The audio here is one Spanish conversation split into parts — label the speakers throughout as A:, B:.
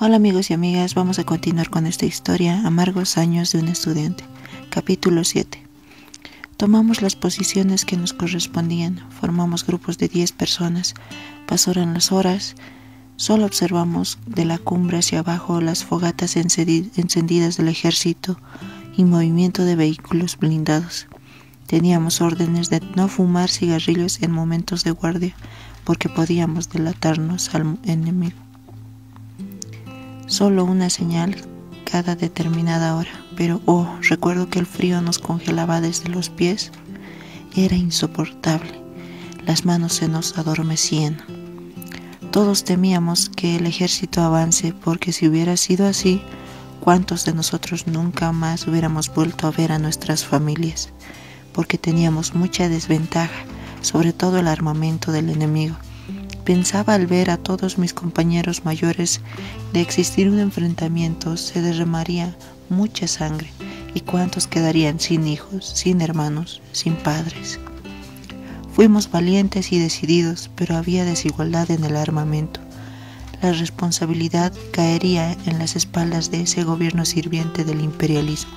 A: Hola amigos y amigas, vamos a continuar con esta historia, Amargos años de un estudiante. Capítulo 7. Tomamos las posiciones que nos correspondían, formamos grupos de 10 personas, pasaron las horas, solo observamos de la cumbre hacia abajo las fogatas encendidas del ejército y movimiento de vehículos blindados. Teníamos órdenes de no fumar cigarrillos en momentos de guardia, porque podíamos delatarnos al enemigo. Solo una señal cada determinada hora, pero recuerdo que el frío nos congelaba desde los pies. Era insoportable, las manos se nos adormecían. Todos temíamos que el ejército avance, porque si hubiera sido así, ¿cuántos de nosotros nunca más hubiéramos vuelto a ver a nuestras familias? Porque teníamos mucha desventaja, sobre todo el armamento del enemigo. Pensaba al ver a todos mis compañeros mayores, de existir un enfrentamiento se derramaría mucha sangre, y cuántos quedarían sin hijos, sin hermanos, sin padres. Fuimos valientes y decididos, pero había desigualdad en el armamento. La responsabilidad caería en las espaldas de ese gobierno sirviente del imperialismo.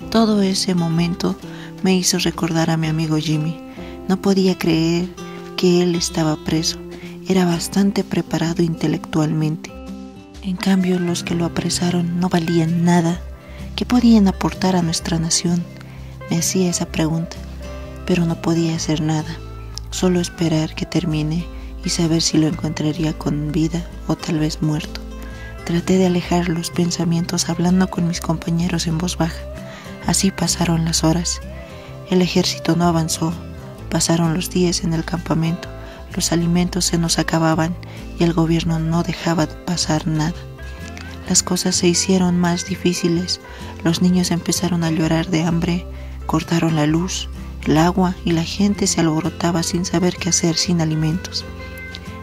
A: Todo ese momento me hizo recordar a mi amigo Jimmy. No podía creer que él estaba preso. Era bastante preparado intelectualmente. En cambio, los que lo apresaron no valían nada. ¿Qué podían aportar a nuestra nación? Me hacía esa pregunta, pero no podía hacer nada. Solo esperar que termine y saber si lo encontraría con vida o tal vez muerto. Traté de alejar los pensamientos hablando con mis compañeros en voz baja. Así pasaron las horas. El ejército no avanzó. Pasaron los días en el campamento, los alimentos se nos acababan y el gobierno no dejaba pasar nada. Las cosas se hicieron más difíciles, los niños empezaron a llorar de hambre, cortaron la luz, el agua y la gente se alborotaba sin saber qué hacer sin alimentos.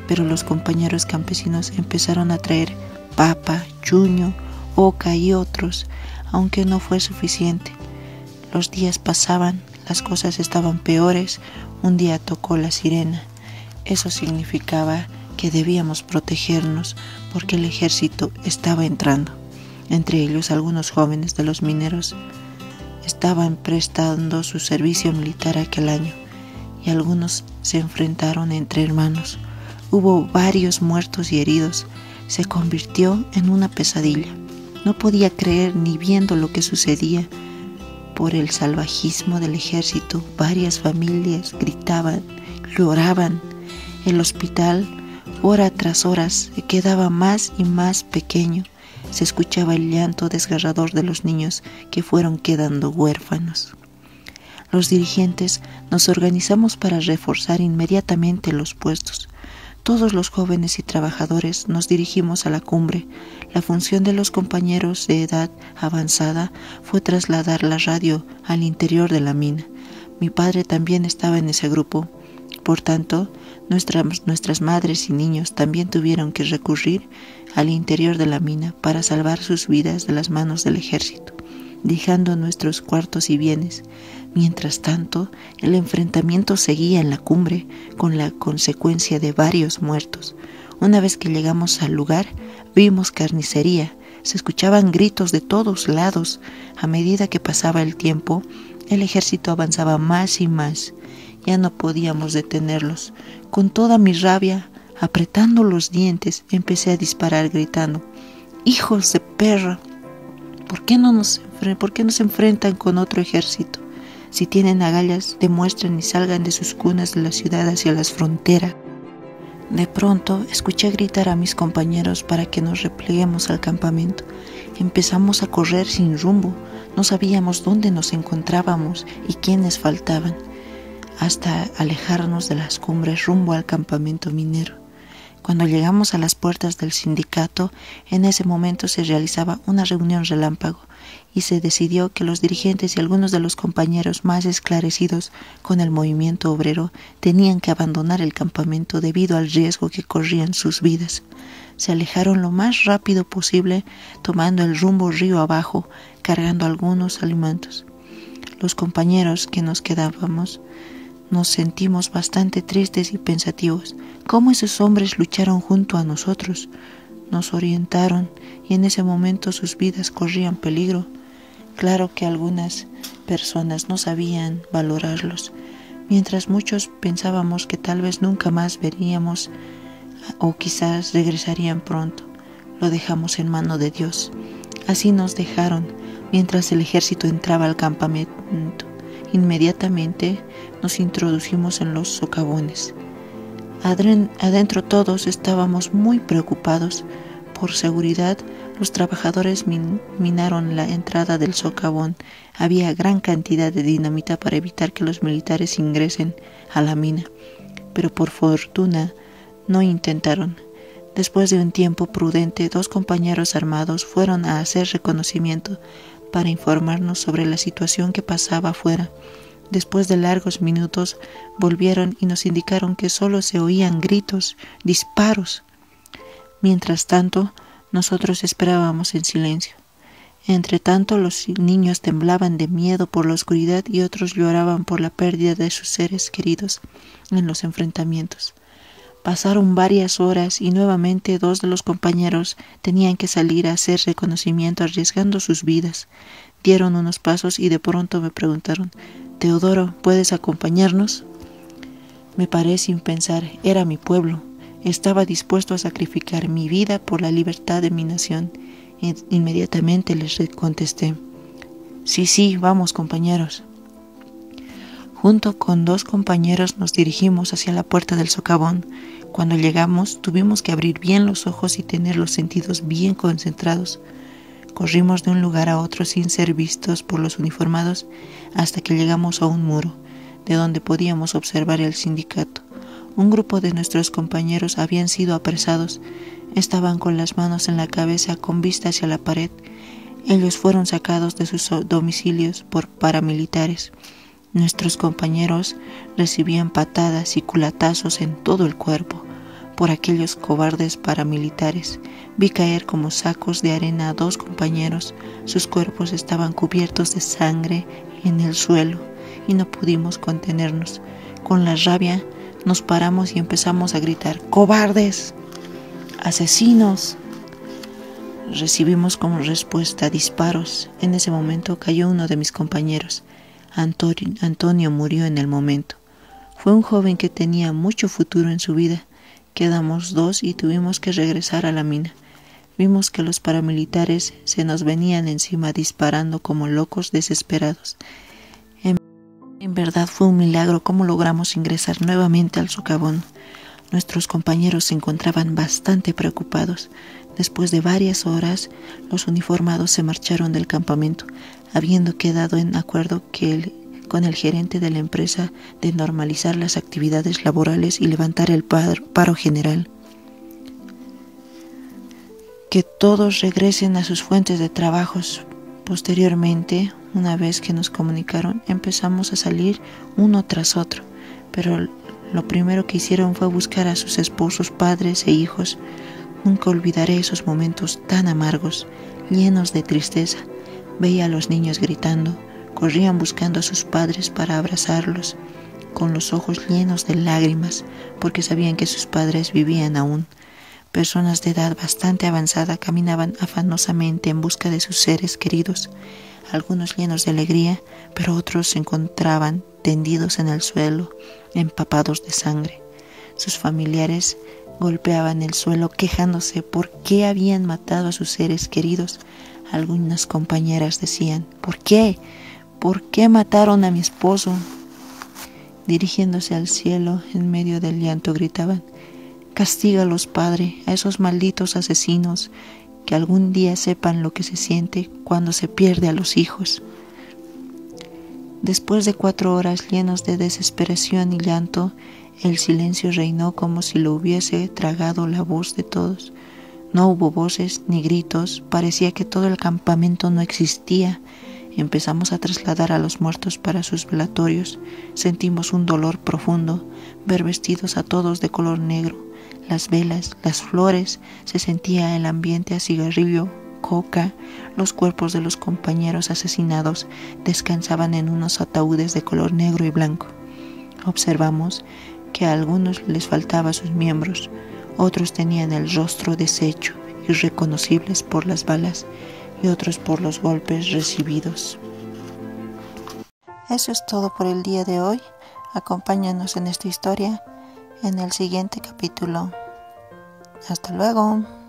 A: Pero los compañeros campesinos empezaron a traer papa, chuño, oca y otros, aunque no fue suficiente. Los días pasaban. Las cosas estaban peores. Un día tocó la sirena. Eso significaba que debíamos protegernos porque el ejército estaba entrando. Entre ellos algunos jóvenes de los mineros estaban prestando su servicio militar aquel año y algunos se enfrentaron entre hermanos. Hubo varios muertos y heridos. Se convirtió en una pesadilla. No podía creer ni viendo lo que sucedía. Por el salvajismo del ejército, varias familias gritaban, lloraban. El hospital, hora tras hora, se quedaba más y más pequeño. Se escuchaba el llanto desgarrador de los niños que fueron quedando huérfanos. Los dirigentes nos organizamos para reforzar inmediatamente los puestos. Todos los jóvenes y trabajadores nos dirigimos a la cumbre. La función de los compañeros de edad avanzada fue trasladar la radio al interior de la mina. Mi padre también estaba en ese grupo. Por tanto, nuestras madres y niños también tuvieron que recurrir al interior de la mina para salvar sus vidas de las manos del ejército, dejando nuestros cuartos y bienes. Mientras tanto, el enfrentamiento seguía en la cumbre, con la consecuencia de varios muertos. Una vez que llegamos al lugar, vimos carnicería. Se escuchaban gritos de todos lados. A medida que pasaba el tiempo, el ejército avanzaba más y más. Ya no podíamos detenerlos. Con toda mi rabia, apretando los dientes, empecé a disparar gritando: ¡Hijos de perra! ¿Por qué no se enfrentan con otro ejército? Si tienen agallas, demuestren y salgan de sus cunas de la ciudad hacia las fronteras. De pronto, escuché gritar a mis compañeros para que nos repleguemos al campamento. Empezamos a correr sin rumbo. No sabíamos dónde nos encontrábamos y quiénes faltaban, hasta alejarnos de las cumbres rumbo al campamento minero. Cuando llegamos a las puertas del sindicato, en ese momento se realizaba una reunión relámpago y se decidió que los dirigentes y algunos de los compañeros más esclarecidos con el movimiento obrero tenían que abandonar el campamento debido al riesgo que corrían sus vidas. Se alejaron lo más rápido posible, tomando el rumbo río abajo, cargando algunos alimentos. Los compañeros que nos quedábamos nos sentimos bastante tristes y pensativos. ¿Cómo esos hombres lucharon junto a nosotros? nos orientaron y en ese momento sus vidas corrían peligro. Claro que algunas personas no sabían valorarlos, mientras muchos pensábamos que tal vez nunca más veríamos o quizás regresarían pronto. Lo dejamos en mano de Dios. Así nos dejaron mientras el ejército entraba al campamento. Inmediatamente nos introducimos en los socavones. Adentro todos estábamos muy preocupados. Por seguridad, los trabajadores minaron la entrada del socavón. Había gran cantidad de dinamita para evitar que los militares ingresen a la mina, pero por fortuna no intentaron. Después de un tiempo prudente, 2 compañeros armados fueron a hacer reconocimiento para informarnos sobre la situación que pasaba afuera. Después de largos minutos volvieron y nos indicaron que solo se oían gritos, disparos. Mientras tanto, nosotros esperábamos en silencio. Entre tanto, los niños temblaban de miedo por la oscuridad y otros lloraban por la pérdida de sus seres queridos en los enfrentamientos. Pasaron varias horas y nuevamente 2 de los compañeros tenían que salir a hacer reconocimiento arriesgando sus vidas. Dieron unos pasos y de pronto me preguntaron: «Teodoro, ¿puedes acompañarnos?». Me paré sin pensar. Era mi pueblo. Estaba dispuesto a sacrificar mi vida por la libertad de mi nación. Inmediatamente les contesté: Sí, vamos, compañeros». Junto con 2 compañeros nos dirigimos hacia la puerta del socavón. Cuando llegamos, tuvimos que abrir bien los ojos y tener los sentidos bien concentrados. Corrimos de un lugar a otro sin ser vistos por los uniformados hasta que llegamos a un muro, de donde podíamos observar el sindicato. Un grupo de nuestros compañeros habían sido apresados. Estaban con las manos en la cabeza con vista hacia la pared. Ellos fueron sacados de sus domicilios por paramilitares. Nuestros compañeros recibían patadas y culatazos en todo el cuerpo por aquellos cobardes paramilitares. Vi caer como sacos de arena a 2 compañeros. Sus cuerpos estaban cubiertos de sangre en el suelo y no pudimos contenernos. Con la rabia nos paramos y empezamos a gritar: «¡Cobardes! ¡Asesinos!». Recibimos como respuesta disparos. En ese momento cayó uno de mis compañeros. Antonio murió en el momento. Fue un joven que tenía mucho futuro en su vida. Quedamos 2 y tuvimos que regresar a la mina. Vimos que los paramilitares se nos venían encima disparando como locos desesperados. En verdad fue un milagro cómo logramos ingresar nuevamente al socavón. Nuestros compañeros se encontraban bastante preocupados. Después de varias horas, los uniformados se marcharon del campamento, habiendo quedado en acuerdo con el gerente de la empresa de normalizar las actividades laborales y levantar el paro general. Que todos regresen a sus fuentes de trabajos. Posteriormente, una vez que nos comunicaron, empezamos a salir uno tras otro, pero lo primero que hicieron fue buscar a sus esposos, padres e hijos. Nunca olvidaré esos momentos tan amargos, llenos de tristeza. Veía a los niños gritando, corrían buscando a sus padres para abrazarlos, con los ojos llenos de lágrimas, porque sabían que sus padres vivían aún. Personas de edad bastante avanzada caminaban afanosamente en busca de sus seres queridos, algunos llenos de alegría, pero otros se encontraban tendidos en el suelo, empapados de sangre. Sus familiares golpeaban el suelo quejándose por qué habían matado a sus seres queridos. Algunas compañeras decían: ¿Por qué? ¿Por qué mataron a mi esposo? Dirigiéndose al cielo, en medio del llanto gritaban: «Castígalos, Padre, a esos malditos asesinos, que algún día sepan lo que se siente cuando se pierde a los hijos». Después de 4 horas llenos de desesperación y llanto, el silencio reinó como si lo hubiese tragado la voz de todos. No hubo voces ni gritos, parecía que todo el campamento no existía. Empezamos a trasladar a los muertos para sus velatorios. Sentimos un dolor profundo, ver vestidos a todos de color negro, las velas, las flores, se sentía el ambiente a cigarrillo, coca. Los cuerpos de los compañeros asesinados descansaban en unos ataúdes de color negro y blanco. Observamos que a algunos les faltaban sus miembros, otros tenían el rostro deshecho y irreconocibles por las balas y otros por los golpes recibidos. Eso es todo por el día de hoy. Acompáñanos en esta historia en el siguiente capítulo. Hasta luego.